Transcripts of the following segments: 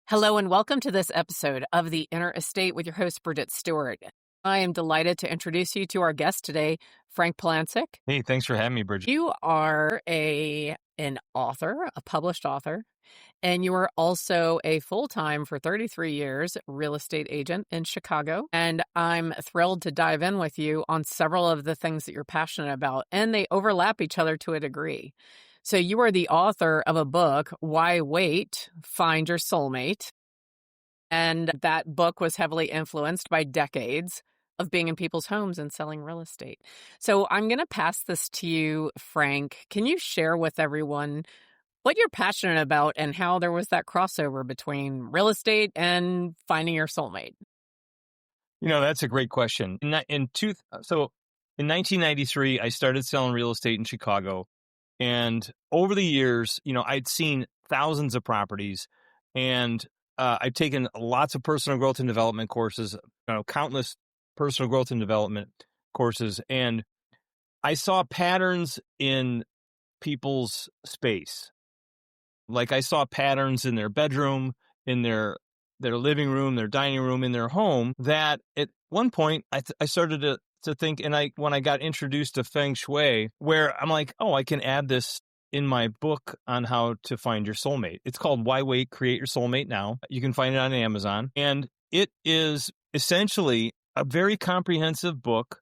Hello and welcome to this episode of The Inner Estate with your host, Bridget Stuart. I am delighted to introduce you to our guest today, Frank Polancic. Hey, thanks for having me, Bridget. You are an author, a published author, and you are also a full-time, for 33 years, real estate agent in Chicago. And I'm thrilled to dive in with you on several of the things that you're passionate about, and they overlap each other to a degree. So you are the author of a book, Why Wait? Find Your Soulmate. And that book was heavily influenced by decades of being in people's homes and selling real estate. So I'm going to pass this to you, Frank. Can you share with everyone what you're passionate about and how there was that crossover between real estate and finding your soulmate? You know, that's a great question. In 1993, I started selling real estate in Chicago. And over the years, I'd seen thousands of properties, and I've taken lots of personal growth and development courses, countless personal growth and development courses. And I saw patterns in people's space. Like I saw patterns in their bedroom, in their living room, their dining room, in their home, that at one point I started to think, and when I got introduced to Feng Shui, where I'm like, oh, I can add this in my book on how to find your soulmate. It's called Why Wait? Create Your Soulmate Now. You can find it on Amazon. And it is essentially a very comprehensive book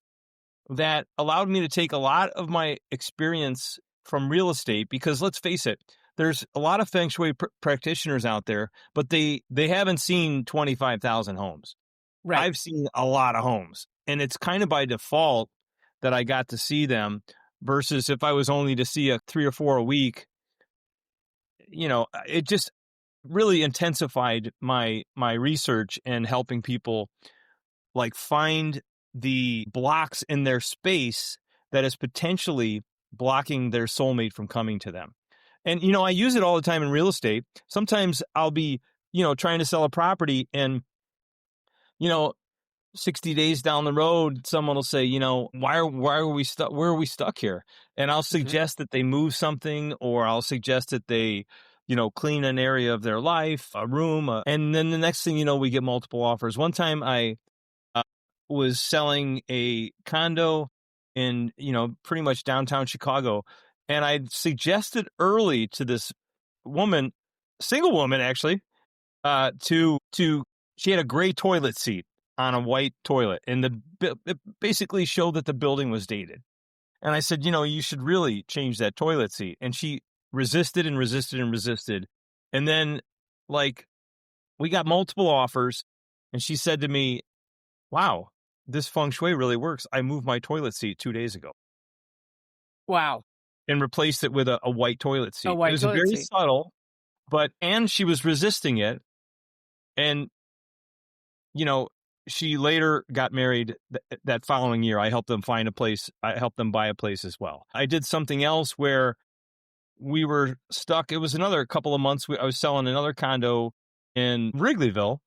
that allowed me to take a lot of my experience from real estate, because let's face it, there's a lot of Feng Shui practitioners out there, but they haven't seen 25,000 homes. Right. I've seen a lot of homes, and it's kind of by default that I got to see them, versus if I was only to see 3 or 4 a week. It just really intensified my research and helping people like find the blocks in their space that is potentially blocking their soulmate from coming to them. And, I use it all the time in real estate. Sometimes I'll be, trying to sell a property, and 60 days down the road, someone will say, why are we stuck? Where are we stuck here? And I'll suggest that they move something, or I'll suggest that they, clean an area of their life, a room. And then the next thing we get multiple offers. One time I was selling a condo in, pretty much downtown Chicago. And I suggested early to this woman, single woman actually, she had a gray toilet seat on a white toilet, and it basically showed that the building was dated. And I said, you should really change that toilet seat. And she resisted and resisted and resisted. And then we got multiple offers, and she said to me, wow, this Feng Shui really works. I moved my toilet seat 2 days ago. Wow. And replaced it with a white toilet seat. A white it was toilet very seat. subtle, and she was resisting it. And, she later got married that following year. I helped them find a place. I helped them buy a place as well. I did something else where we were stuck. It was another couple of months. I was selling another condo in Wrigleyville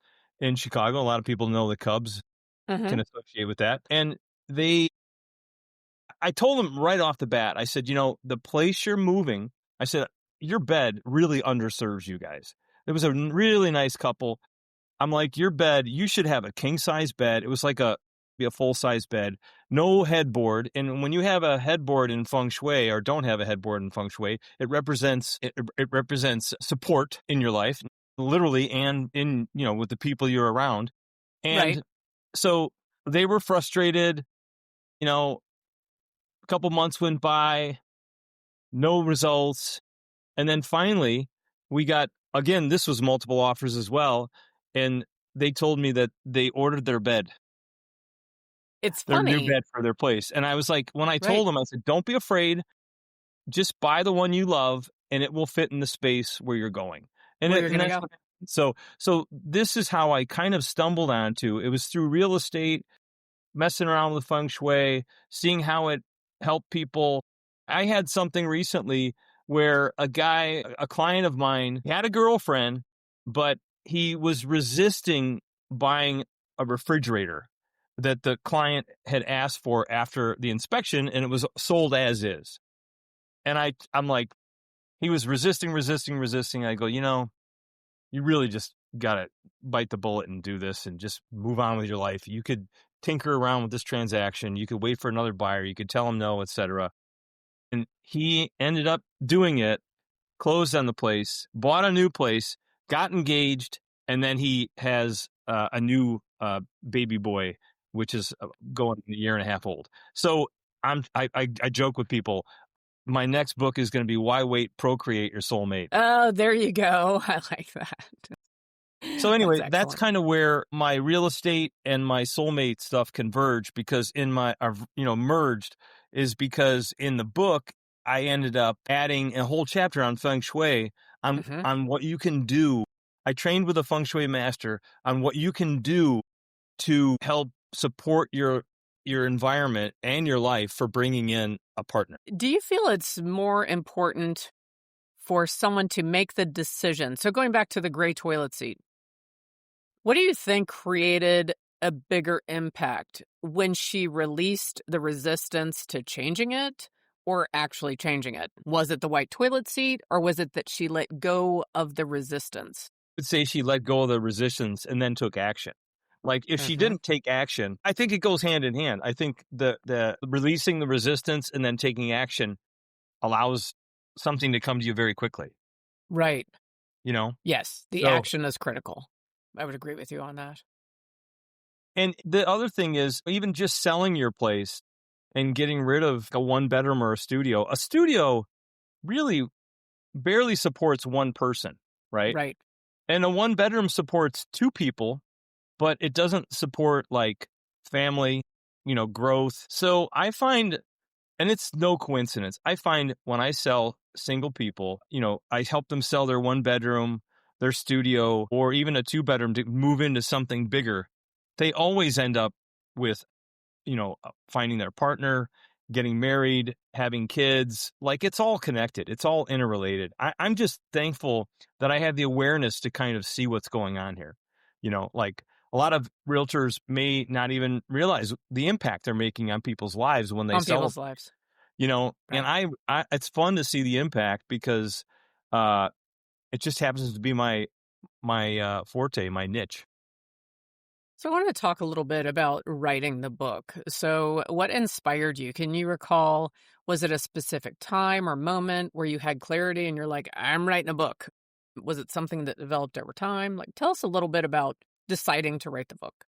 in Chicago. A lot of people know the Cubs, can associate with that. And I told them right off the bat, I said, the place you're moving, I said, your bed really underserves you guys. It was a really nice couple. I'm like, your bed, you should have a king size bed. It was like a full size bed, no headboard. And when you have a headboard in Feng Shui, or don't have a headboard in Feng Shui, it represents support in your life, literally, and in, with the people you're around. And so they were frustrated. A couple months went by, no results. And then finally we got, again, this was multiple offers as well. And they told me that they ordered their bed. It's their funny. new bed for their place. And I was like, when I told them, I said, don't be afraid. Just buy the one you love, and it will fit in the space where you're going. And where you're going to go. So this is how I kind of stumbled onto. It was through real estate, messing around with Feng Shui, seeing how it helped people. I had something recently where a client of mine, he had a girlfriend, but he was resisting buying a refrigerator that the client had asked for after the inspection, and it was sold as is. And I'm like, he was resisting. I go, you really just gotta bite the bullet and do this and just move on with your life. You could tinker around with this transaction. You could wait for another buyer. You could tell him no, etc. And he ended up doing it, closed on the place, bought a new place, got engaged, and then he has a new baby boy, which is going a year and a half old. So I joke with people. My next book is going to be Why Wait, Procreate Your Soulmate. Oh, there you go. I like that. So That's anyway, that's excellent. kind of where my real estate and my soulmate stuff converge, because in my, merged, is because in the book, I ended up adding a whole chapter on Feng Shui, Hmm. on what you can do. I trained with a Feng Shui master on what you can do to help support your environment and your life for bringing in a partner. Do you feel it's more important for someone to make the decision? So going back to the gray toilet seat, what do you think created a bigger impact when she released the resistance to changing it or actually changing it? Was it the white toilet seat, or was it that she let go of the resistance? Would say she let go of the resistance and then took action. Like if she Hmm. didn't take action, I think it goes hand in hand. I think the releasing the resistance and then taking action allows something to come to you very quickly, Right. you know? Yes, the So, action is critical. I would agree with you on that. and the other thing is even just selling your place and getting rid of a one bedroom or a studio. A studio really barely supports one person, right? Right. And a one bedroom supports two people, but it doesn't support like family, growth. So I find, and it's no coincidence, I find when I sell single people, I help them sell their one bedroom, their studio, or even a two bedroom to move into something bigger. They always end up with, finding their partner, getting married, having kids. Like it's all connected. It's all interrelated. I'm just thankful that I have the awareness to kind of see what's going on here. Like a lot of realtors may not even realize the impact they're making on people's lives when they On sell, people's lives. and Right. it's fun to see the impact because uh, it just happens to be my forte, my niche. So I wanted to talk a little bit about writing the book. So what inspired you? Can you recall, was it a specific time or moment where you had clarity and you're like, I'm writing a book? Was it something that developed over time? Like, tell us a little bit about deciding to write the book.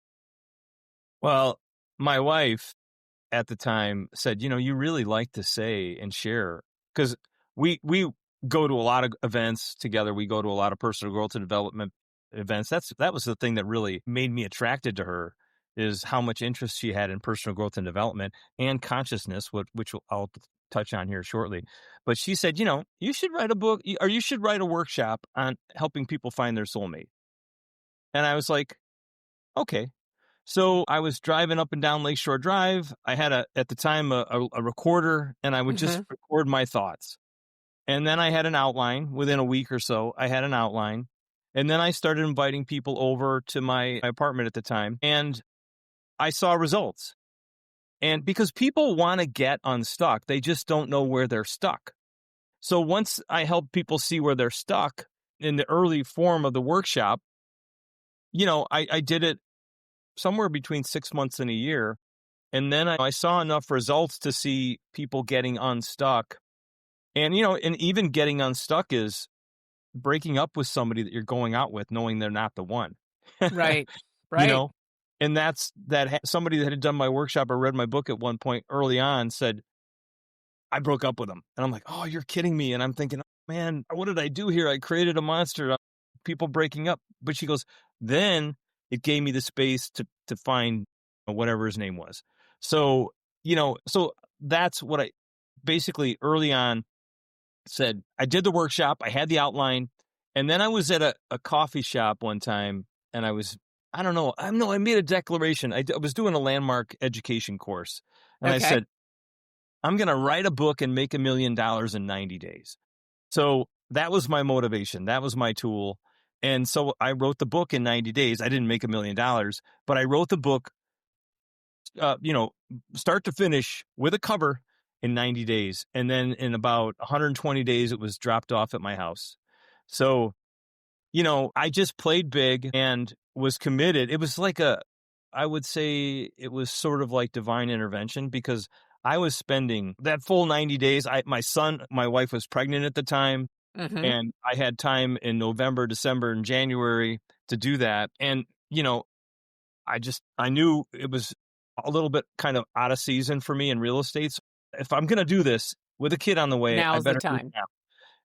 Well, my wife at the time said, you really like to say and share, because we go to a lot of events together. We go to a lot of personal growth and development events. That was the thing that really made me attracted to her, is how much interest she had in personal growth and development and consciousness, which I'll touch on here shortly. But she said, you should write a book, or you should write a workshop on helping people find their soulmate. And I was like, okay. So I was driving up and down Lakeshore Drive. I had at the time a recorder, and I would just Hmm. record my thoughts. And then I had an outline. Within a week or so, I had an outline. And then I started inviting people over to my apartment at the time, and I saw results. And because people want to get unstuck, they just don't know where they're stuck. So once I help people see where they're stuck in the early form of the workshop, I did it somewhere between 6 months and a year. And then I saw enough results to see people getting unstuck. And, and even getting unstuck is breaking up with somebody that you're going out with, knowing they're not the one, Right. you Right. know? And that's somebody that had done my workshop or read my book at one point early on said, I broke up with him. And I'm like, oh, you're kidding me. And I'm thinking, oh, man, what did I do here? I created a monster, people breaking up. But she goes, then it gave me the space to find whatever his name was. So, so that's what I basically early on said. I did the workshop, I had the outline, and then I was at a coffee shop one time, and I don't know, I made a declaration. I was doing a landmark education course, and I Okay. said, I'm going to write a book and make $1 million in 90 days. So that was my motivation. That was my tool. And so I wrote the book in 90 days. I didn't make $1 million, but I wrote the book, uh, you know, start to finish with a cover in 90 days. And then in about 120 days, it was dropped off at my house. So I just played big and was committed. It was like I would say it was sort of like divine intervention because I was spending that full 90 days. My wife was pregnant at the time, Hmm. and I had time in November, December, and January to do that. And, I knew it was a little bit kind of out of season for me in real estate. So if I'm going to do this with a kid on the way, I Now's the better do it time. now.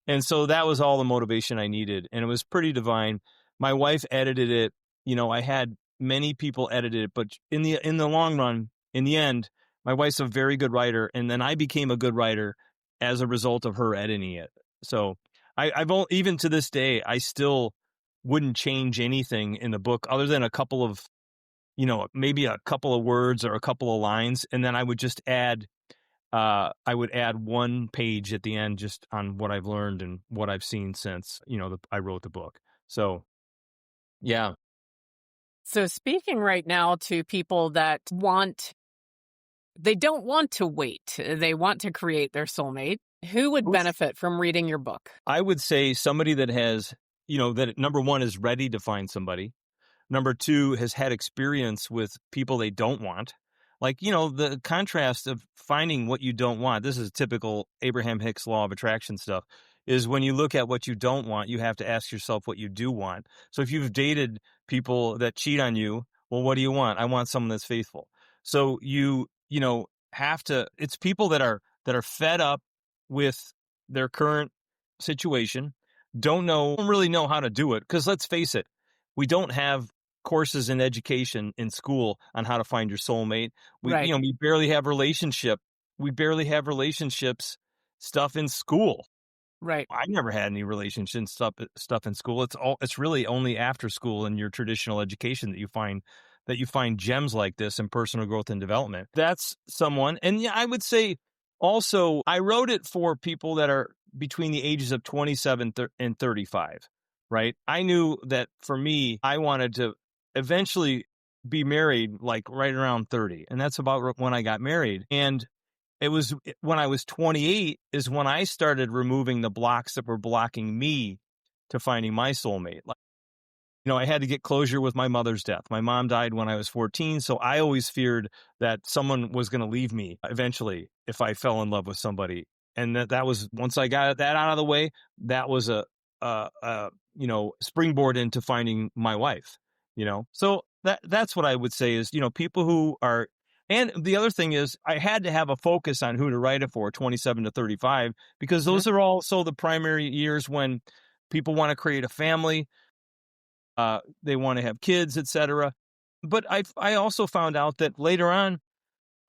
And so that was all the motivation I needed, and it was pretty divine. My wife edited it. I had many people edit it, but in the long run, in the end, my wife's a very good writer, and then I became a good writer as a result of her editing it. So even to this day, I still wouldn't change anything in the book other than a couple of, maybe a couple of words or a couple of lines, and then I would add one page at the end just on what I've learned and what I've seen since, I wrote the book. So, yeah. So, speaking right now to people that they don't want to wait, they want to create their soulmate, who would benefit from reading your book? I would say somebody that has, that number one is ready to find somebody. Number two has had experience with people they don't want. Like, the contrast of finding what you don't want. This is typical Abraham Hicks law of attraction stuff, is when you look at what you don't want, you have to ask yourself what you do want. So if you've dated people that cheat on you, well, what do you want? I want someone that's faithful. So have to, it's people that are fed up with their current situation, don't really know how to do it. Because let's face it, we don't have courses in education in school on how to find your soulmate. Right, We barely have relationships stuff in school. right. I never had any relationship stuff in school. It's really only after school in your traditional education that you find gems like this in personal growth and development. That's someone. And yeah, I would say also I wrote it for people that are between the ages of 27 and 35, right? I knew that for me, I wanted to eventually be married like right around 30, and that's about when I got married. And it was when I was 28 is when I started removing the blocks that were blocking me to finding my soulmate. Like, I had to get closure with my mother's death. My mom died when I was 14, so I always feared that someone was going to leave me eventually if I fell in love with somebody. And that was, once I got that out of the way, that was a springboard into finding my wife. So that's what I would say is, people who are. And the other thing is, I had to have a focus on who to write it for, 27 to 35, because Mhm. those are also the primary years when people want to create a family, they want to have kids, etc. But I also found out that later on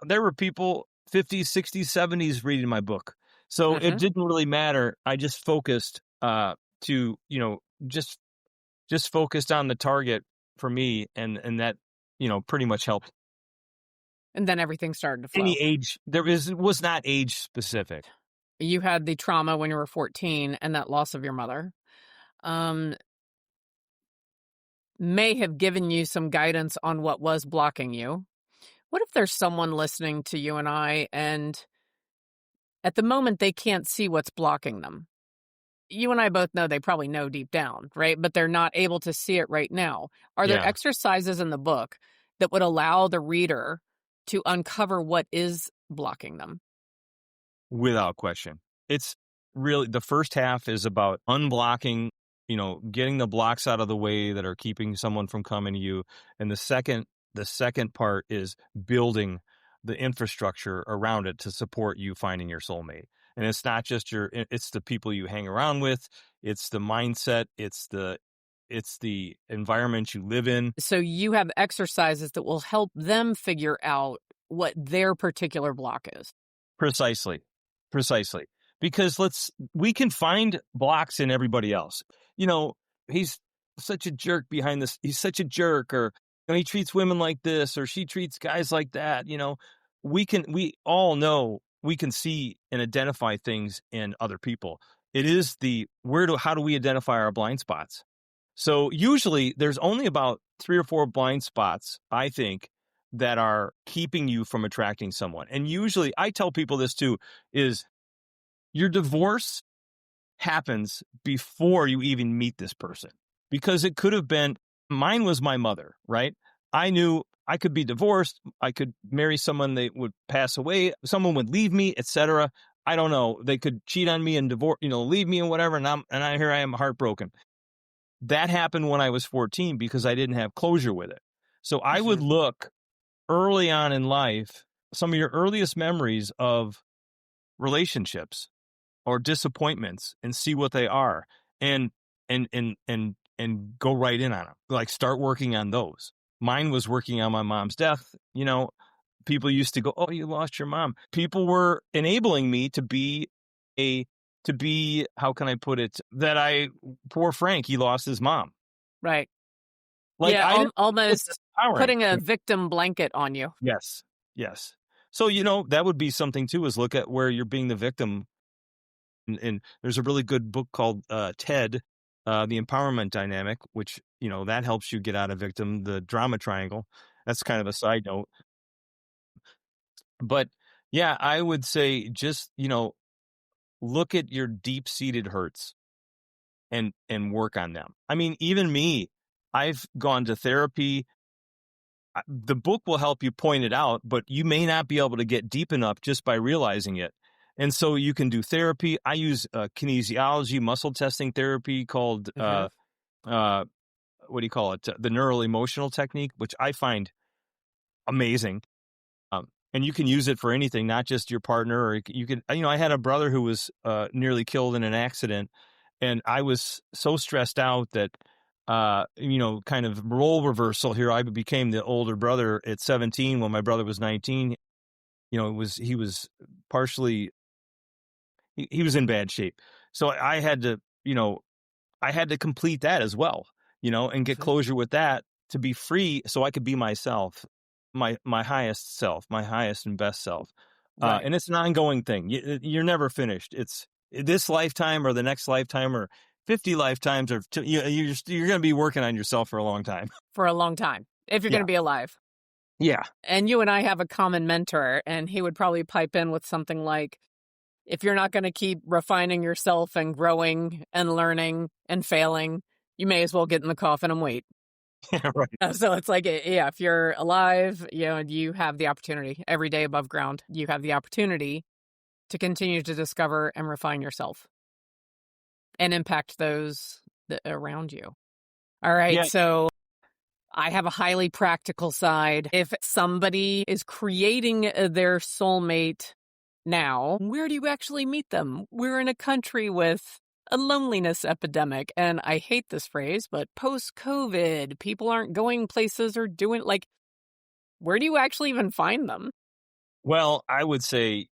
there were people 50s, 60s, 70s reading my book, so it Mhm. didn't really matter. I just focused to just focused on the target for me, and that pretty much helped. And then everything started to Any flow. age, was not age specific. You had the trauma when you were 14 and that loss of your mother. Um, may have given you some guidance on what was blocking you. What if there's someone listening to you and I, and at the moment they can't see what's blocking them? You and I both know they probably know deep down, right? But they're not able to see it right now. Are there Yeah. exercises in the book that would allow the reader to uncover what is blocking them? Without question. It's really, the first half is about unblocking, getting the blocks out of the way that are keeping someone from coming to you. And the second part is building the infrastructure around it to support you finding your soulmate. And it's not just it's the people you hang around with, it's the mindset, it's the environment you live in. So you have exercises that will help them figure out what their particular block is. Precisely. Precisely. Because we can find blocks in everybody else. You know, he's such a jerk behind this. He's such a jerk, or he treats women like this, or she treats guys like that. We all know, we can see and identify things in other people. It is how do we identify our blind spots? So usually there's only about 3 or 4 blind spots, I think, that are keeping you from attracting someone. And usually I tell people this too, is your divorce happens before you even meet this person. because it could have been, mine was my mother, right? I knew I could be divorced. I could marry someone that would pass away. Someone would leave me, etc. I don't know. They could cheat on me and divorce, leave me and whatever. And here I am heartbroken. That happened when I was 14 because I didn't have closure with it. So I would Mhm. look early on in life, some of your earliest memories of relationships or disappointments, and see what they are, and go right in on them. Like, start working on those. Mine was working on my mom's death. People used to go, "Oh, you lost your mom." People were enabling me to be how can I put it, poor Frank, he lost his mom. Right. Like, Yeah, I didn't, it's almost empowering. putting a victim blanket on you. Yes. Yes. So, that would be something too, is look at where you're being the victim. And there's a really good book called TED, The Empowerment Dynamic, which, that helps you get out of victim, the drama triangle. That's kind of a side note. But yeah, I would say just, look at your deep seated hurts and work on them. I mean, even me, I've gone to therapy. The book will help you point it out, but you may not be able to get deep enough just by realizing it. And so you can do therapy. I use kinesiology, muscle testing therapy called, Mhm. uh, what do you call it? The neural emotional technique, which I find amazing. And you can use it for anything, not just your partner, or you can, I had a brother who was nearly killed in an accident, and I was so stressed out that, kind of role reversal here. I became the older brother at 17 when my brother was 19. He was partially, he was in bad shape. So I had to, I had to complete that as well, and get Mhm. closure with that to be free so I could be myself, my highest self, my highest and best self. Right. And it's an ongoing thing. You're never finished. It's this lifetime or the next lifetime or 50 lifetimes, or you're going to be working on yourself for a long time. For a long time, if you're Yeah. gonna be alive. Yeah. And you and I have a common mentor, and he would probably pipe in with something like, if you're not gonna keep refining yourself and growing and learning and failing, you may as well get in the coffin and wait. Yeah. Right. So it's like, yeah, if you're alive, you have the opportunity every day above ground. You have the opportunity to continue to discover and refine yourself and impact those around you. All right. Yeah. So I have a highly practical side. If somebody is creating their soulmate now, where do you actually meet them? We're in a country with a loneliness epidemic. And I hate this phrase, but post COVID, people aren't going places or doing, like, where do you actually even find them? Well, I would say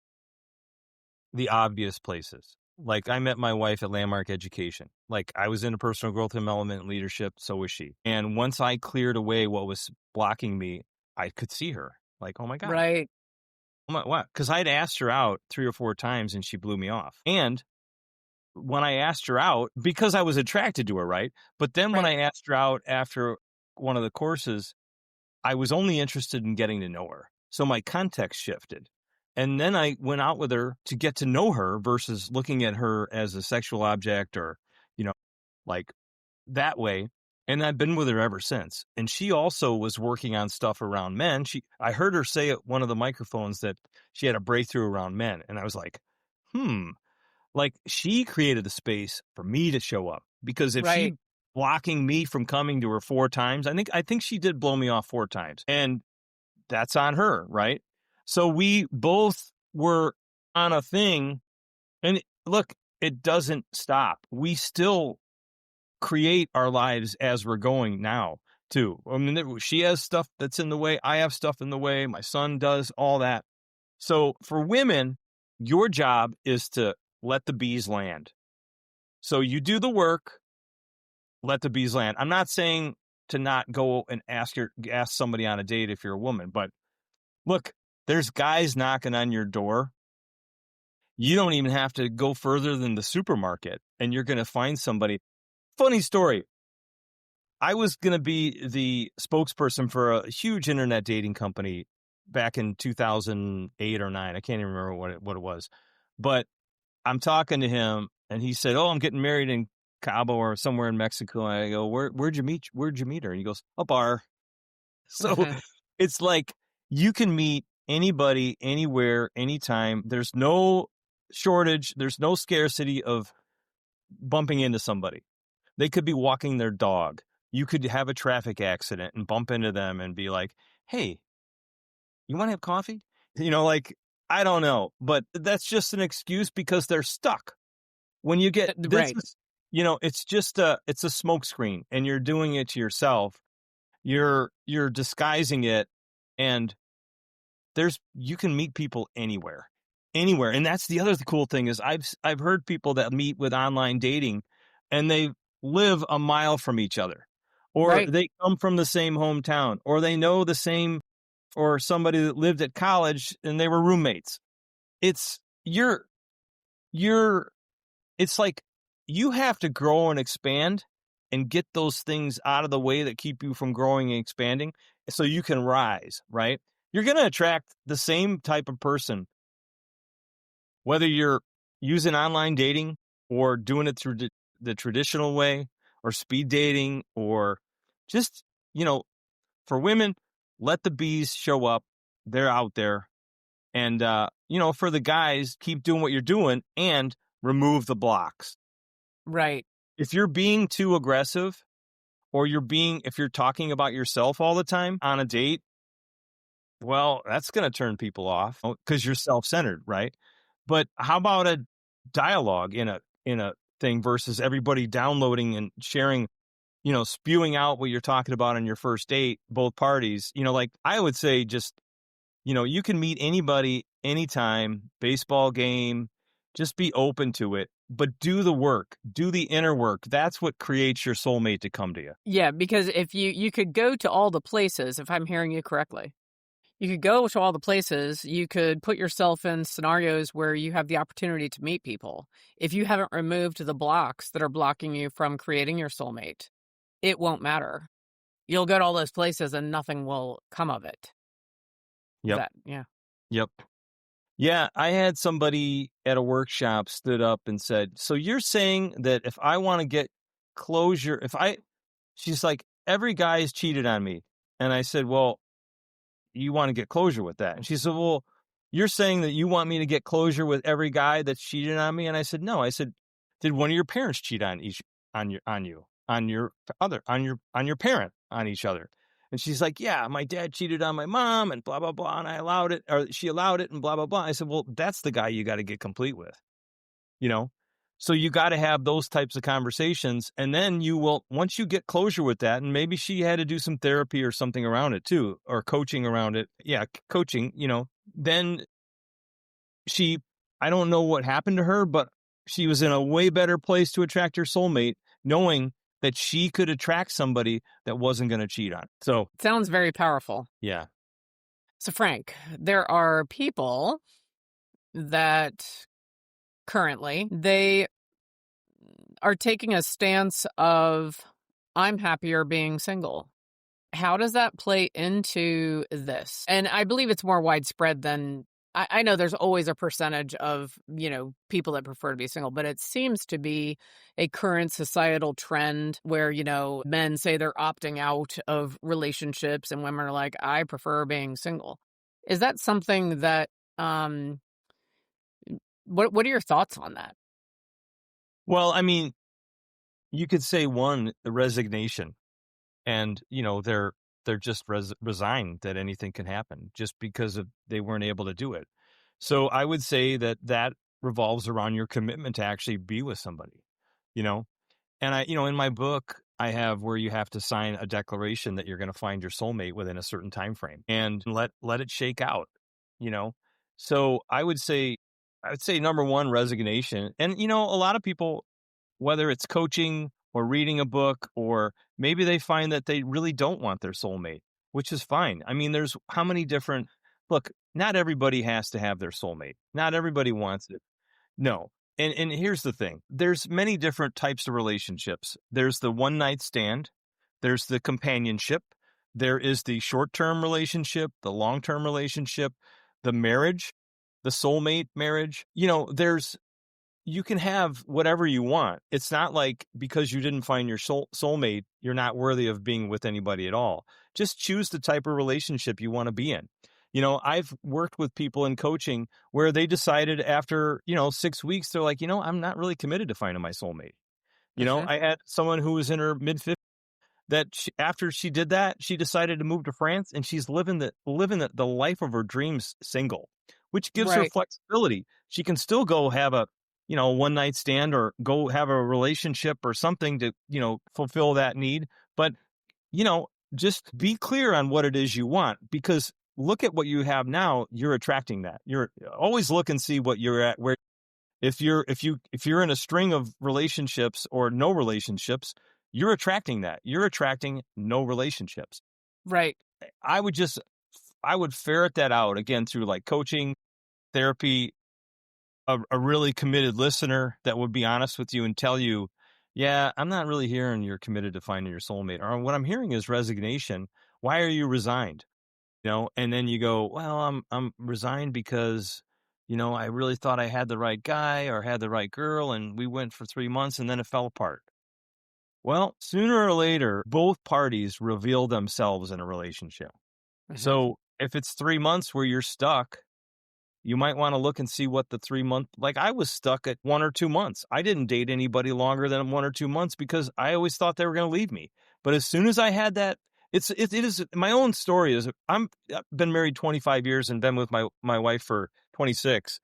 the obvious places. Like, I met my wife at Landmark Education. Like, I was into personal growth and development and leadership. So was she. And once I cleared away what was blocking me, I could see her. Like, oh my God. Right. Oh my, what? Because I'd asked her out 3 or 4 times and she blew me off. And when I asked her out, because I was attracted to her, right? But then when Right. I asked her out after one of the courses, I was only interested in getting to know her. So my context shifted. And then I went out with her to get to know her versus looking at her as a sexual object or, you know, like that way. And I've been with her ever since. And she also was working on stuff around men. I heard her say at one of the microphones that she had a breakthrough around men. And I was like, like, she created the space for me to show up, because if Right. she blocking me from coming to her 4 times, I think she did blow me off 4 times, and that's on her, right? So we both were on a thing, and look, it doesn't stop. We still create our lives as we're going now too. I mean, she has stuff that's in the way. I have stuff in the way. My son does all that. So for women, your job is to let the bees land. So you do the work, let the bees land. I'm not saying to not go and ask somebody on a date if you're a woman, but look, there's guys knocking on your door. You don't even have to go further than the supermarket, and you're going to find somebody. Funny story. I was going to be the spokesperson for a huge internet dating company back in 2008 or 9. I can't even remember what it was. But I'm talking to him, and he said, "Oh, I'm getting married in Cabo or somewhere in Mexico. And I go, where'd you meet her? And he goes, a bar. So it's like you can meet anybody, anywhere, anytime. There's no shortage. There's no scarcity of bumping into somebody. They could be walking their dog. You could have a traffic accident and bump into them and be like, hey, you want to have coffee? Like, I don't know, but that's just an excuse because they're stuck. When you get this, Right. it's just it's a smokescreen, and you're doing it to yourself. You're disguising it, and you can meet people anywhere, and that's the other cool thing is I've heard people that meet with online dating, and they live a mile from each other, or Right. they come from the same hometown, or they know the same, or somebody that lived at college and they were roommates. It's it's like you have to grow and expand and get those things out of the way that keep you from growing and expanding so you can rise, right? You're going to attract the same type of person, whether you're using online dating or doing it through the traditional way or speed dating or just, for women, let the bees show up. They're out there. And, for the guys, keep doing what you're doing and remove the blocks. Right. If you're being too aggressive or if you're talking about yourself all the time on a date, well, that's going to turn people off because you're self-centered, right? But how about a dialogue in a thing versus everybody downloading and sharing, spewing out what you're talking about on your first date, both parties, like I would say just, you can meet anybody, anytime, baseball game, just be open to it, but do the work, do the inner work. That's what creates your soulmate to come to you. Yeah, because if you could go to all the places, if I'm hearing you correctly, you could go to all the places, you could put yourself in scenarios where you have the opportunity to meet people. If you haven't removed the blocks that are blocking you from creating your soulmate, it won't matter. You'll go to all those places and nothing will come of it. Yep. Yeah. Yep. Yeah, I had somebody at a workshop stood up and said, so you're saying that if I want to get closure, she's like, every guy has cheated on me. And I said, well, you want to get closure with that? And she said, well, you're saying that you want me to get closure with every guy that's cheated on me? And I said, no. I said, did one of your parents cheat on your parent, on each other? And she's like, yeah, my dad cheated on my mom and blah, blah, blah. And I allowed it, or she allowed it and blah, blah, blah. I said, well, that's the guy you got to get complete with, So you got to have those types of conversations. And then once you get closure with that, and maybe she had to do some therapy or something around it too, or coaching around it. Yeah, coaching, then I don't know what happened to her, but she was in a way better place to attract her soulmate, knowing that she could attract somebody that wasn't going to cheat on. So Sounds very powerful. yeah. So Frank, there are people that currently they are taking a stance of, I'm happier being single. How does that play into this? And I believe it's more widespread than I know there's always a percentage of, people that prefer to be single, but it seems to be a current societal trend where, men say they're opting out of relationships and women are like, I prefer being single. Is that something that, what are your thoughts on that? Well, I mean, you could say one, resignation, and they're just resigned that anything can happen just because they weren't able to do it. So I would say that revolves around your commitment to actually be with somebody, And in my book, I have where you have to sign a declaration that you're going to find your soulmate within a certain time frame and let it shake out, So I would say number one, resignation. And, a lot of people, whether it's coaching or reading a book, or maybe they find that they really don't want their soulmate, which is fine. I mean, there's how many look, not everybody has to have their soulmate. Not everybody wants it. No. And here's the thing. There's many different types of relationships. There's the one night stand. There's the companionship. There is the short-term relationship, the long-term relationship, the marriage, the soulmate marriage. you can have whatever you want. It's not like because you didn't find your soulmate, you're not worthy of being with anybody at all. Just choose the type of relationship you want to be in. I've worked with people in coaching where they decided after, 6 weeks, they're like, I'm not really committed to finding my soulmate. Hmm. I had someone who was in her mid 50s that after she did that, she decided to move to France, and she's living the life of her dreams single, which gives her Right. flexibility. She can still go have a, one night stand or go have a relationship or something to, fulfill that need. But, just be clear on what it is you want, because look at what you have now. You're attracting that. You're always look and see what you're at, where if you're in a string of relationships or no relationships, you're attracting that. You're attracting no relationships. Right. I would just I would ferret that out again through like coaching, therapy, a really committed listener that would be honest with you and tell you, yeah, I'm not really hearing you're committed to finding your soulmate. Or what I'm hearing is resignation. Why are you resigned? And then you go, well, I'm resigned because, I really thought I had the right guy or had the right girl, and we went for 3 months and then it fell apart. Well, sooner or later, both parties reveal themselves in a relationship. Hmm. So if it's 3 months where you're stuck, you might want to look and see what the 3 month, like I was stuck at 1 or 2 months. I didn't date anybody longer than 1 or 2 months because I always thought they were going to leave me. But as soon as I had that, it is my own story is I've been married 25 years and been with my wife for 26.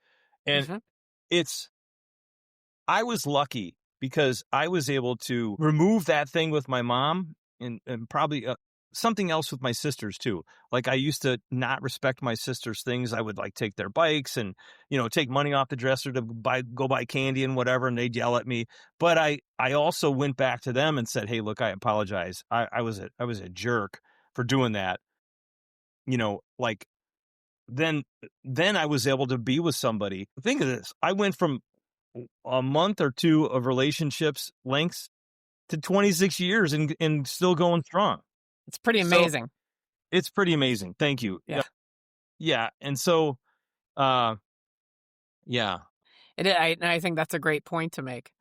And Hmm. it's, I was lucky because I was able to remove that thing with my mom and probably something else with my sisters too. Like I used to not respect my sisters' things. I would like take their bikes and, take money off the dresser to go buy candy and whatever. And they'd yell at me. But I also went back to them and said, hey, look, I apologize. I was a jerk for doing that. Like then, then I was able to be with somebody. Think of this. I went from a month or two of relationships lengths to 26 years and still going strong. It's pretty So amazing. it's pretty amazing. Thank you. Yeah. Yeah. And so, uh, yeah, And I think that's a great point to make.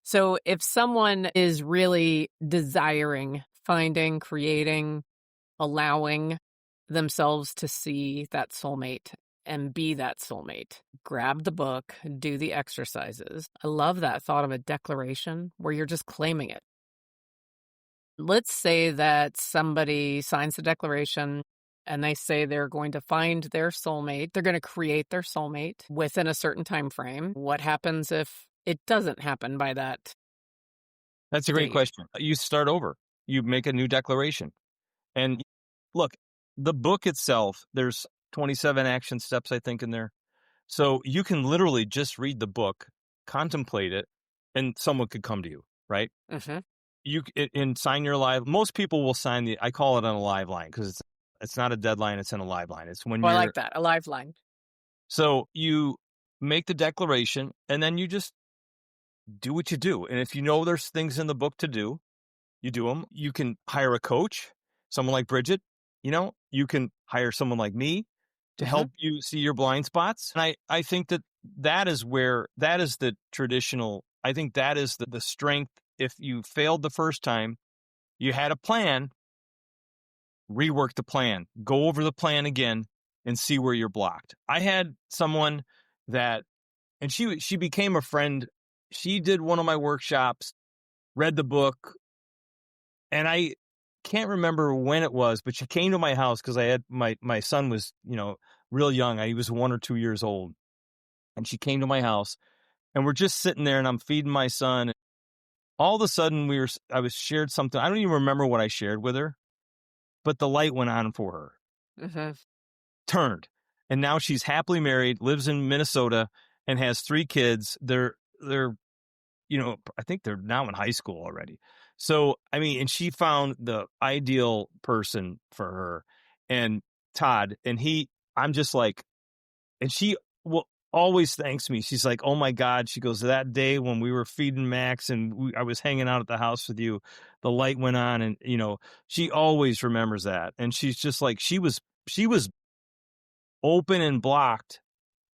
So if someone is really desiring, finding, creating, allowing themselves to see that soulmate and be that soulmate, grab the book, do the exercises. I love that thought of a declaration where you're just claiming it. Let's say that somebody signs the declaration and they say they're going to find their soulmate. They're going to create their soulmate within a certain time frame. What happens if it doesn't happen by that that's a great date? question. You start over, you make a new declaration. And look, the book itself, there's 27 action steps, I think, in there. So you can literally just read the book, contemplate it, and someone could come to you, right? Hmm. And sign your live. Most people will sign I call it on a live line because it's not a deadline. It's in a live line. It's when Oh, I you're, like that. A lifeline. so you make the declaration and then you just do what you do. And if you know there's things in the book to do, you do them. You can hire a coach, someone like Bridget, you can hire someone like me to Hmm. help you see your blind spots. And I think that is the traditional, I think that is the strength. If you failed the first time, you had a plan, rework the plan, go over the plan again and see where you're blocked. I had someone that, and she became a friend. She did one of my workshops, read the book, and I can't remember when it was, but she came to my house because I had my son was, real young. He was 1 or 2 years old. And she came to my house and we're just sitting there and I'm feeding my son. All of a sudden I was shared something. I don't even remember what I shared with her, but the light went on for her, Hmm. turned. And now she's happily married, lives in Minnesota and has 3 kids. They're, I think they're now in high school already. So, I mean, and she found the ideal person for her and Todd, and I'm just like, and she will always thanks me. She's like, oh my God. She goes, that day when we were feeding Max and I was hanging out at the house with you, the light went on. And, she always remembers that. And she's just like, she was open and blocked,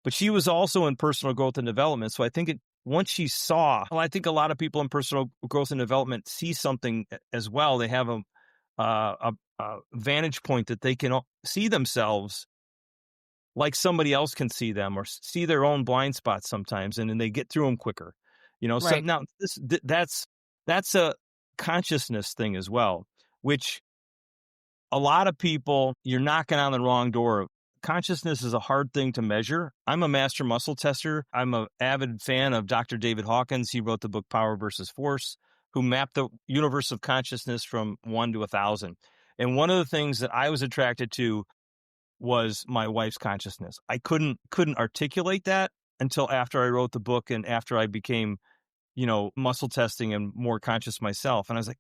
but she was also in personal growth and development. So I think once she saw, well, I think a lot of people in personal growth and development see something as well. They have a vantage point that they can see themselves like somebody else can see them, or see their own blind spots sometimes, and then they get through them quicker. So Right. now that's a consciousness thing as well, which a lot of people, you're knocking on the wrong door. Consciousness is a hard thing to measure. I'm a master muscle tester. I'm an avid fan of Dr. David Hawkins. He wrote the book Power versus Force, who mapped the universe of consciousness from 1 to 1,000. And one of the things that I was attracted to was my wife's consciousness. I couldn't articulate that until after I wrote the book and after I became, muscle testing and more conscious myself. And I was like,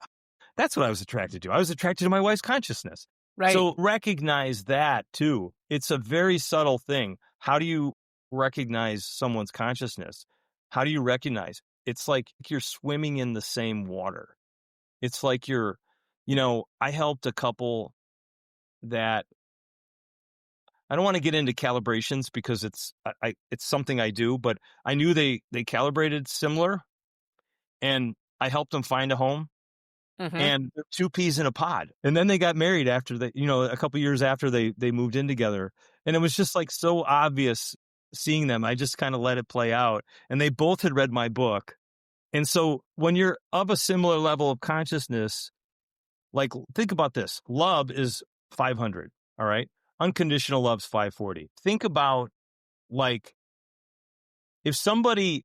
that's what I was attracted to. I was attracted to my wife's consciousness. Right. So recognize that too. It's a very subtle thing. How do you recognize someone's consciousness? How do you recognize? It's like you're swimming in the same water. It's like I helped a couple that, I don't want to get into calibrations because it's something I do, but I knew they calibrated similar, and I helped them find a home, Mm-hmm. and they're two peas in a pod. And then they got married after a couple years after they moved in together. And it was just like so obvious seeing them. I just kind of let it play out. And they both had read my book. And so when you're of a similar level of consciousness, like think about this. Love is 500. All right. Unconditional love's 540. Think about, like, if somebody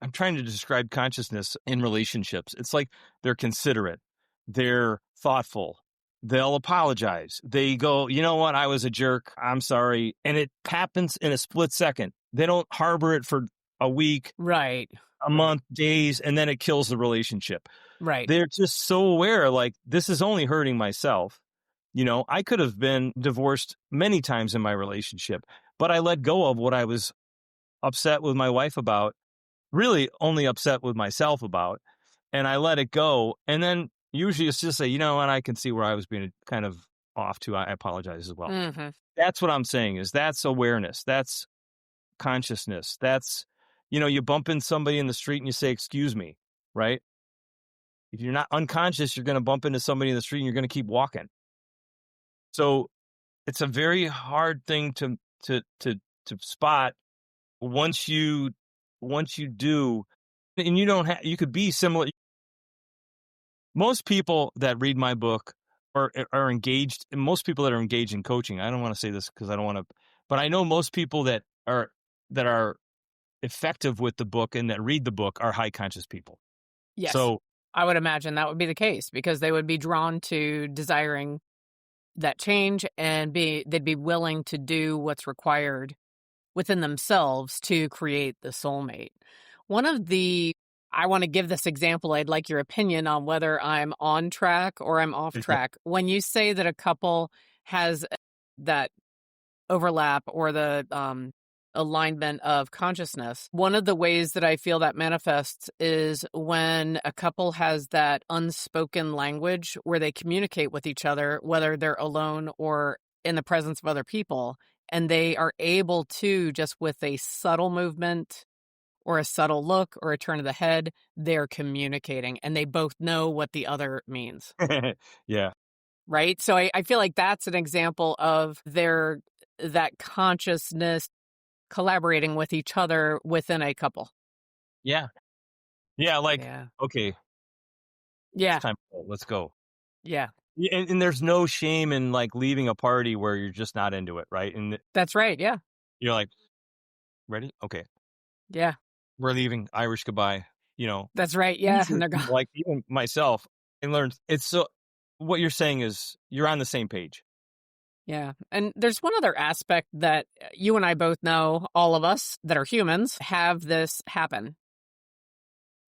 I'm trying to describe consciousness in relationships. It's like they're considerate, they're thoughtful, they'll apologize. They go, you know what? I was a jerk. I'm sorry. And it happens in a split second. They don't harbor it for a week, Right. a month, days, and then it kills the relationship. Right. They're just so aware, like, this is only hurting myself. I could have been divorced many times in my relationship, but I let go of what I was upset with my wife about, really only upset with myself about, and I let it go. And then usually it's just say, and I can see where I was being kind of off too. I apologize as well. Mm-hmm. That's what I'm saying, is that's awareness. That's consciousness. That's, you bump in somebody in the street and you say, excuse me, right? If you're not unconscious, you're going to bump into somebody in the street and you're going to keep walking. So it's a very hard thing to spot once you do. And you don't have, you could be similar. Most people that read my book are engaged, and most people that are engaged in coaching, I don't want to say this because I don't want to, but I know most people that are effective with the book and that read the book are high conscious people. Yes. So I would imagine that would be the case because they would be drawn to desiring that change and they'd be willing to do what's required within themselves to create the soulmate. I want to give this example. I'd like your opinion on whether I'm on track or I'm off track. When you say that a couple has that overlap or the alignment of consciousness, one of the ways that I feel that manifests is when a couple has that unspoken language where they communicate with each other, whether they're alone or in the presence of other people, and they are able to, just with a subtle movement or a subtle look or a turn of the head, they're communicating and they both know what the other means. yeah. Right? So I feel like that's an example of that consciousness collaborating with each other within a couple. Yeah. Yeah. Like, Yeah. okay, it's Yeah. time to go. Let's go. Yeah. And there's no shame in like leaving a party where you're just not into it. Right. And That's right. Yeah. you're like, ready? Okay. Yeah. We're leaving. Irish goodbye. That's right. Yeah. Easier And they're to, gone. like, even myself, and learned it's so, what you're saying is you're on the same page. Yeah. And there's one other aspect that you and I both know, all of us that are humans have this happen.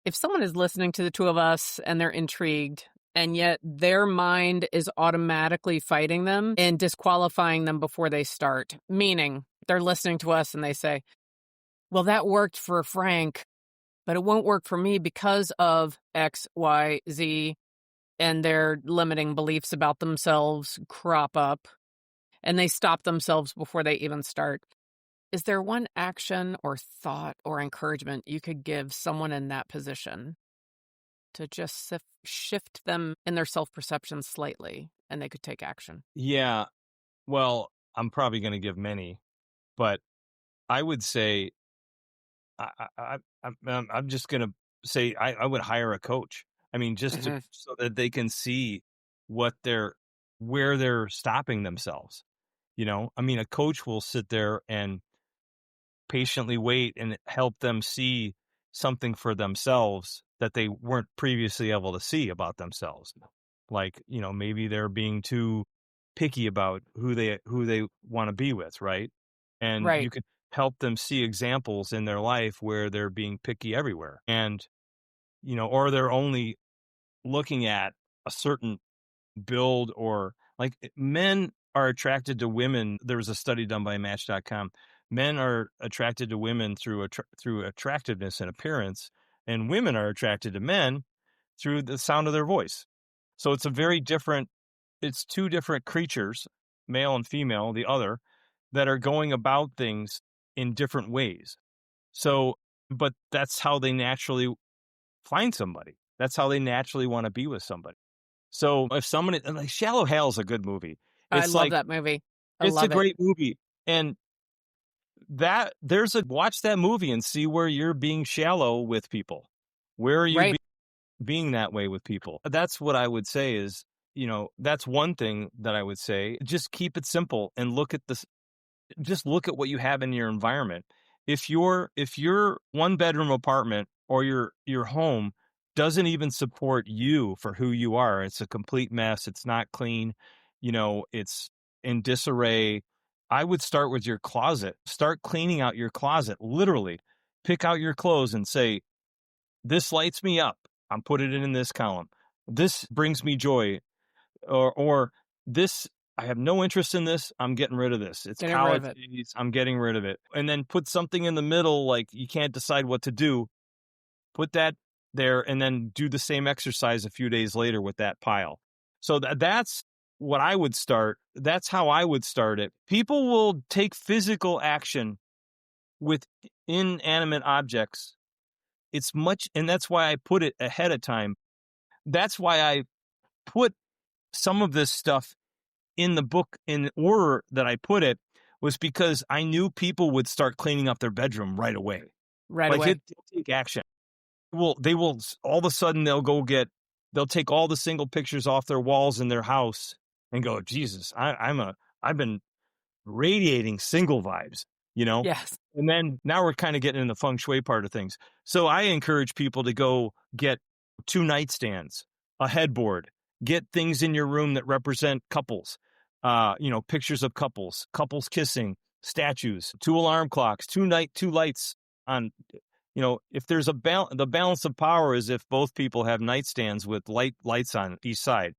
If someone is listening to the two of us and they're intrigued, and yet their mind is automatically fighting them and disqualifying them before they start, meaning they're listening to us and they say, well, that worked for Frank, but it won't work for me because of X, Y, Z, and their limiting beliefs about themselves crop up and they stop themselves before they even start. Is there one action or thought or encouragement you could give someone in that position to just shift them in their self-perception slightly and they could take action? Yeah. Well, I'm probably going to give many, but I would say I'm just going to say I would hire a coach. I mean, just to Mhm. so that they can see what where they're stopping themselves. I mean, a coach will sit there and patiently wait and help them see something for themselves that they weren't previously able to see about themselves. Like, maybe they're being too picky about who they want to be with, right? And Right. you could help them see examples in their life where they're being picky everywhere. And, or they're only looking at a certain build, or like men are attracted to women. There was a study done by Match.com. Men are attracted to women through attractiveness and appearance, and women are attracted to men through the sound of their voice. So it's two different creatures, male and female, the other, that are going about things in different ways. So, but that's how they naturally find somebody. That's how they naturally want to be with somebody. So if somebody like Shallow Hal's a good movie. I It's love like that movie. I it's a love it. great movie. And that there's a watch that movie and see where you're being shallow with people. Where are you Right. being that way with people? That's what I would say is, that's one thing that I would say. Just keep it simple and just look at what you have in your environment. If your one bedroom apartment or your home doesn't even support you for who you are, it's a complete mess, it's not clean, it's in disarray. I would start with your closet. Start cleaning out your closet, literally. Pick out your clothes and say, this lights me up. I'm putting it in this column. This brings me joy, or this, I have no interest in this, I'm getting rid of this. It's Getting rid of college it. days, I'm getting rid of it. And then put something in the middle, like you can't decide what to do. Put that there and then do the same exercise a few days later with that pile. So that's what I would start. That's how I would start it. People will take physical action with inanimate objects. And that's why I put it ahead of time. That's why I put some of this stuff in the book in order that I put it, was because I knew people would start cleaning up their bedroom right away. Right Like away. it'll take action. They will all of a sudden they'll take all the single pictures off their walls in their house and go, Jesus, I've been radiating single vibes, you know? Yes. And then now we're kind of getting in the feng shui part of things. So I encourage people to go get 2 nightstands, a headboard, get things in your room that represent couples, pictures of couples kissing, statues, 2 alarm clocks, 2 lights on, if there's the balance of power is if both people have nightstands with lights on each side.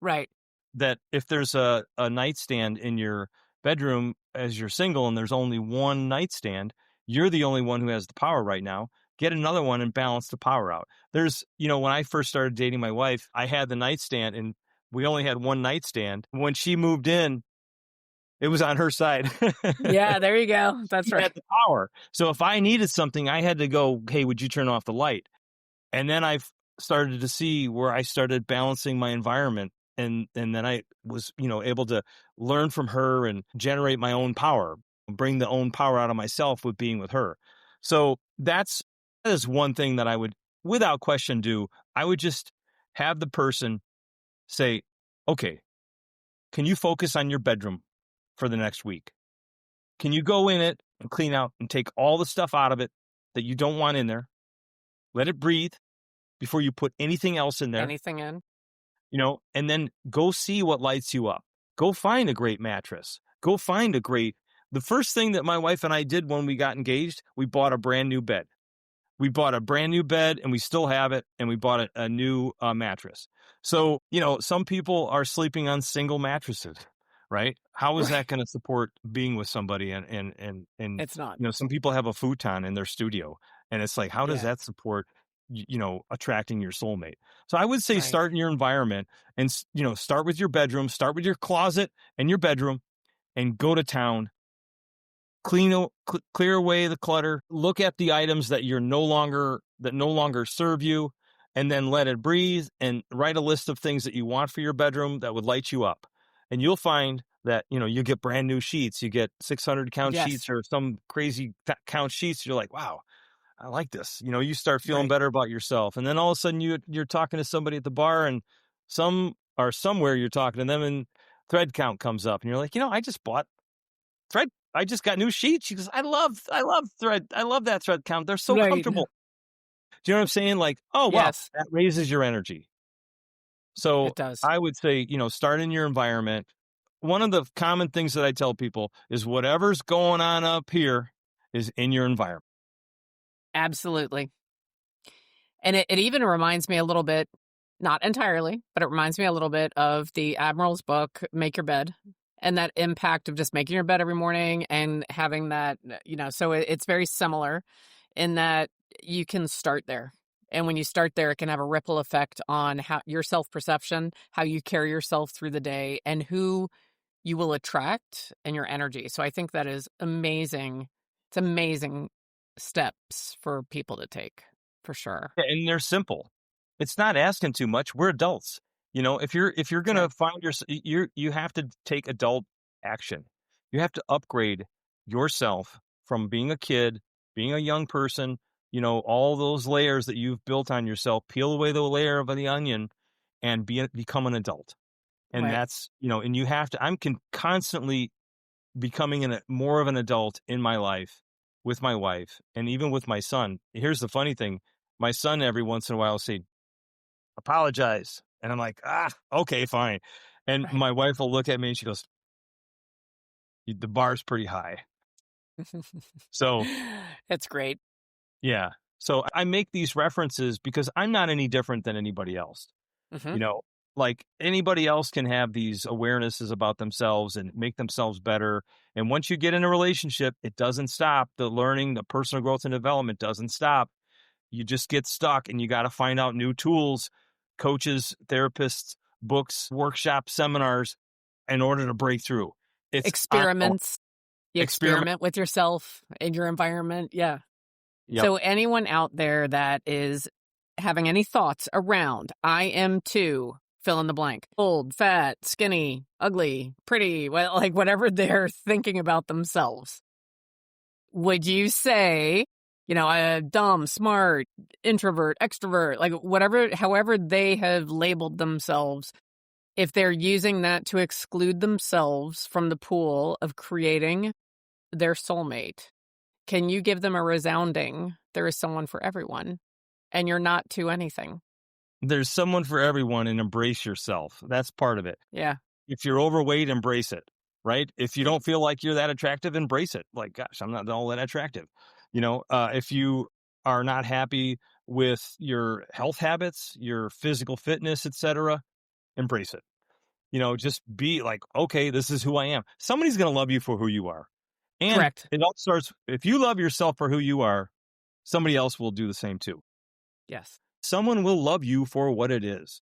Right. That if there's a nightstand in your bedroom as you're single and there's only one nightstand, you're the only one who has the power right now. Get another one and balance the power out. When I first started dating my wife, I had the nightstand and we only had one nightstand. When she moved in, it was on her side. Yeah, there you go. That's She right. had the power. So if I needed something, I had to go, hey, would you turn off the light? And then I've started to see where I started balancing my environment. And then I was, able to learn from her and generate my own power, bring the own power out of myself with being with her. So that is one thing that I would, without question, do. I would just have the person say, okay, can you focus on your bedroom for the next week? Can you go in it and clean out and take all the stuff out of it that you don't want in there? Let it breathe before you put anything else in there. Anything in? And then go see what lights you up. Go find a great mattress. The first thing that my wife and I did when we got engaged, we bought a brand new bed. We bought a brand new bed and we still have it. And we bought a new mattress. So, some people are sleeping on single mattresses, right? How is that Right. going to support being with somebody? And, It's not. some people have a futon in their studio and it's like, how does Yeah. that support, attracting your soulmate? So I would say Right. start in your environment and, start with your bedroom, start with your closet and your bedroom and go to town clear away the clutter, look at the items that no longer serve you, and then let it breathe, and write a list of things that you want for your bedroom that would light you up. And you'll find that, you get brand new sheets, you get 600 count Yes. sheets or some crazy count sheets. You're like, wow, I like this. You start feeling Right. better about yourself. And then all of a sudden you're talking to somebody at the bar, and somewhere you're talking to them, and thread count comes up, and you're like, I just bought thread. I just got new sheets. She goes, I love thread. I love that thread count. They're so Right. comfortable. Do you know what I'm saying? Like, oh, wow, Yes, that raises your energy. So it does. I would say, start in your environment. One of the common things that I tell people is whatever's going on up here is in your environment. Absolutely. And it even reminds me a little bit, not entirely, but it reminds me a little bit of the Admiral's book, Make Your Bed, and that impact of just making your bed every morning and having that, so it's very similar in that you can start there. And when you start there, it can have a ripple effect on how your self-perception, how you carry yourself through the day, and who you will attract and your energy. So I think that is amazing. It's amazing steps for people to take, for sure. Yeah, and they're simple. It's not asking too much. We're adults. If you're That's gonna right. find you have to take adult action. You have to upgrade yourself from being a kid, being a young person, all those layers that you've built on yourself, peel away the layer of the onion and become an adult. And Right. that's, and you have to, constantly becoming more of an adult in my life with my wife and even with my son. Here's the funny thing. My son every once in a while will say, apologize. And I'm like, okay, fine. And Right. my wife will look at me and she goes, the bar's pretty high. So It's great. yeah. So I make these references because I'm not any different than anybody else. Hmm. You know, like anybody else can have these awarenesses about themselves and make themselves better. And once you get in a relationship, it doesn't stop. The learning, the personal growth and development doesn't stop. You just get stuck and you got to find out new tools, coaches, therapists, books, workshops, seminars in order to break through. It's ongoing. Experiments. You Experiment. experiment with yourself in your environment. Yeah. Yep. So anyone out there that is having any thoughts around, I am too, fill in the blank, old, fat, skinny, ugly, pretty, well, like whatever they're thinking about themselves, would you say, dumb, smart, introvert, extrovert, like whatever, however they have labeled themselves, if they're using that to exclude themselves from the pool of creating their soulmate, can you give them a resounding, there is someone for everyone, and you're not to anything? There's someone for everyone and embrace yourself. That's part of it. Yeah. If you're overweight, embrace it, right? If you don't feel like you're that attractive, embrace it. Like, gosh, I'm not all that attractive. If you are not happy with your health habits, your physical fitness, etc., embrace it. Just be like, okay, this is who I am. Somebody's going to love you for who you are. And Correct. it all starts, if you love yourself for who you are, somebody else will do the same too. Yes. Someone will love you for what it is,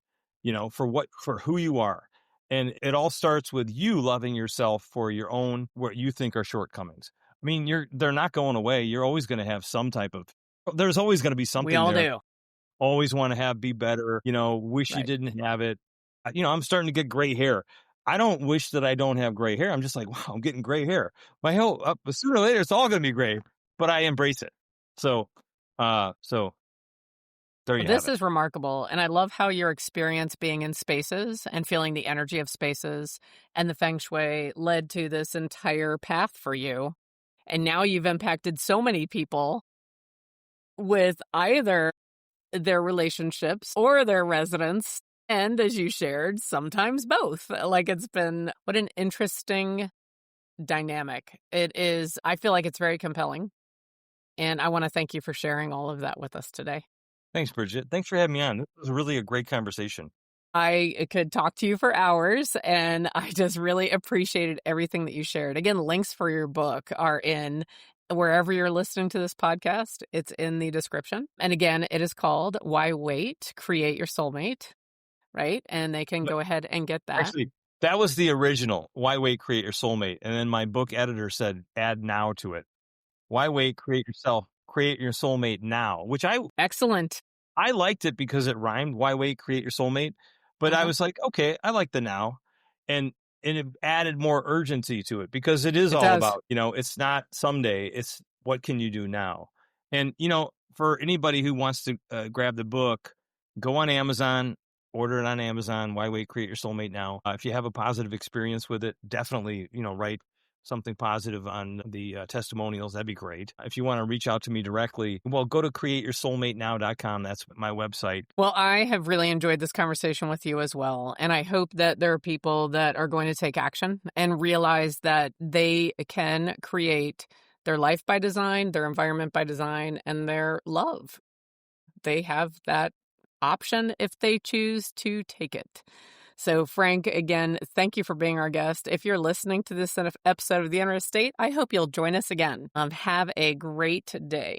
for who you are. And it all starts with you loving yourself for your own, what you think are shortcomings. I mean, they're not going away. You're always going to have there's always going to be We something all there. do. Always want to be better, wish you Right. didn't have it. I'm starting to get gray hair. I don't wish that I don't have gray hair. I'm just like, wow, I'm getting gray hair. Sooner or later, it's all going to be gray, but I embrace it. So there Well, you have this it. is remarkable. And I love how your experience being in spaces and feeling the energy of spaces and the Feng Shui led to this entire path for you. And now you've impacted so many people with either their relationships or their residence. And as you shared, sometimes both. Like it's been, what an interesting dynamic. It is, I feel like it's very compelling. And I want to thank you for sharing all of that with us today. Thanks, Bridget. Thanks for having me on. This was really a great conversation. I could talk to you for hours, and I just really appreciated everything that you shared. Again, links for your book are in wherever you're listening to this podcast. It's in the description. And again, it is called Why Wait? Create Your Soulmate, right? And they can But go ahead and get that. actually, That was the original. Why wait? Create your soulmate. And then my book editor said, add now to it. Why wait? Create yourself. Create your soulmate now. Which Excellent. I liked it because it rhymed. Why wait? Create your soulmate. But I Uh-huh. was like, okay, I like the now, and it added more urgency to it because it is It all does. about, it's not someday. It's what can you do now. And for anybody who wants to grab the book, go on Amazon. Order it on Amazon. Why wait? Create your soulmate now. If you have a positive experience with it, definitely, write something positive on the testimonials. That'd be great. If you want to reach out to me directly, well, go to createyoursoulmatenow.com. That's my website. Well, I have really enjoyed this conversation with you as well. And I hope that there are people that are going to take action and realize that they can create their life by design, their environment by design, and their love. They have that option if they choose to take it. So, Frank, again, thank you for being our guest. If you're listening to this episode of The Inner Estate, I hope you'll join us again. Have a great day.